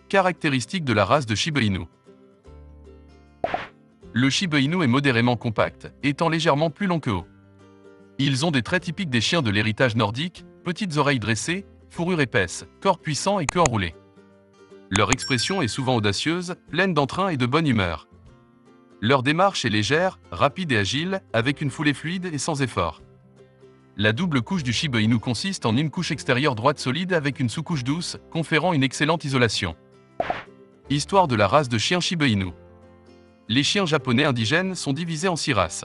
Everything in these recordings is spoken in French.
Caractéristiques de la race de Shiba Inu. Le Shiba Inu est modérément compact, étant légèrement plus long que haut. Ils ont des traits typiques des chiens de l'héritage nordique, petites oreilles dressées, fourrure épaisse, corps puissant et queue enroulée. Leur expression est souvent audacieuse, pleine d'entrain et de bonne humeur. Leur démarche est légère, rapide et agile, avec une foulée fluide et sans effort. La double couche du Shiba Inu consiste en une couche extérieure droite solide avec une sous-couche douce, conférant une excellente isolation. Histoire de la race de chien Shiba Inu. Les chiens japonais indigènes sont divisés en 6 races.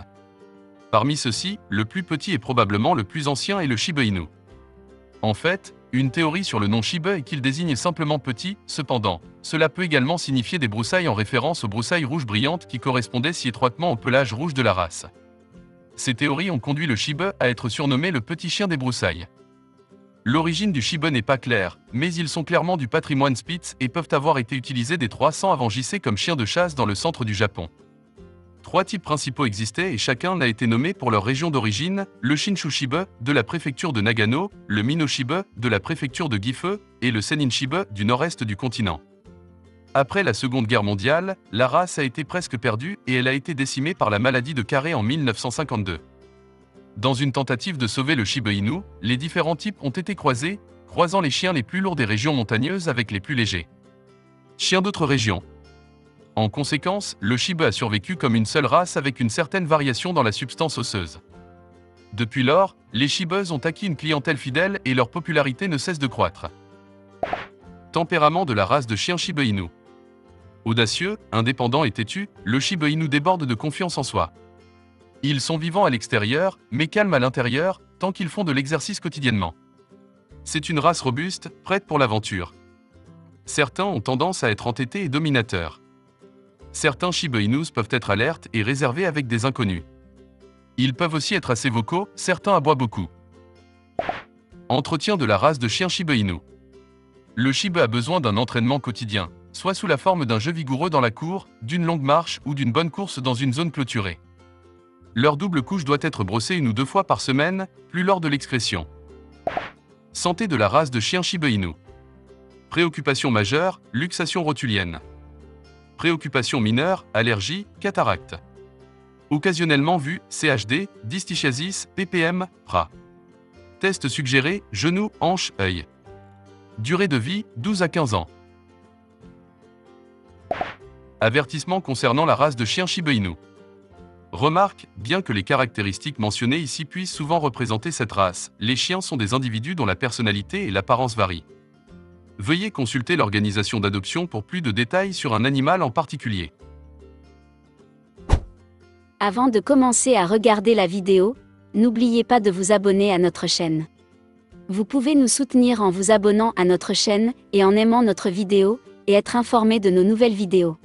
Parmi ceux-ci, le plus petit et probablement le plus ancien est le Shiba Inu. En fait, une théorie sur le nom Shiba est qu'il désigne simplement petit, cependant, cela peut également signifier des broussailles en référence aux broussailles rouges brillantes qui correspondaient si étroitement au pelage rouge de la race. Ces théories ont conduit le Shiba à être surnommé le petit chien des broussailles. L'origine du Shiba n'est pas claire, mais ils sont clairement du patrimoine Spitz et peuvent avoir été utilisés dès 300 avant JC comme chien de chasse dans le centre du Japon. 3 types principaux existaient et chacun a été nommé pour leur région d'origine, le Shinshu Shiba, de la préfecture de Nagano, le Mino Shiba, de la préfecture de Gifu, et le Sennin Shiba, du nord-est du continent. Après la Seconde Guerre mondiale, la race a été presque perdue et elle a été décimée par la maladie de Carré en 1952. Dans une tentative de sauver le Shiba Inu, les différents types ont été croisés, croisant les chiens les plus lourds des régions montagneuses avec les plus légers. Chiens d'autres régions. En conséquence, le Shiba a survécu comme une seule race avec une certaine variation dans la substance osseuse. Depuis lors, les Shibas ont acquis une clientèle fidèle et leur popularité ne cesse de croître. Tempérament de la race de chien Shiba Inu. Audacieux, indépendant et têtu, le Shiba Inu déborde de confiance en soi. Ils sont vivants à l'extérieur, mais calmes à l'intérieur, tant qu'ils font de l'exercice quotidiennement. C'est une race robuste, prête pour l'aventure. Certains ont tendance à être entêtés et dominateurs. Certains Shiba Inus peuvent être alertes et réservés avec des inconnus. Ils peuvent aussi être assez vocaux, certains aboient beaucoup. Entretien de la race de chien Shiba Inu. Le Shiba a besoin d'un entraînement quotidien, soit sous la forme d'un jeu vigoureux dans la cour, d'une longue marche ou d'une bonne course dans une zone clôturée. Leur double couche doit être brossée 1 ou 2 fois par semaine, plus lors de l'excrétion. Santé de la race de chien Shiba Inu. Préoccupation majeure, luxation rotulienne. Préoccupation mineure, allergie, cataracte. Occasionnellement vu, CHD, dystichiasis, PPM, PRA. Test suggéré, genou, hanche, œil. Durée de vie, 12 à 15 ans. Avertissement concernant la race de chien Shiba Inu. Remarque, bien que les caractéristiques mentionnées ici puissent souvent représenter cette race, les chiens sont des individus dont la personnalité et l'apparence varient. Veuillez consulter l'organisation d'adoption pour plus de détails sur un animal en particulier. Avant de commencer à regarder la vidéo, n'oubliez pas de vous abonner à notre chaîne. Vous pouvez nous soutenir en vous abonnant à notre chaîne et en aimant notre vidéo, et être informé de nos nouvelles vidéos.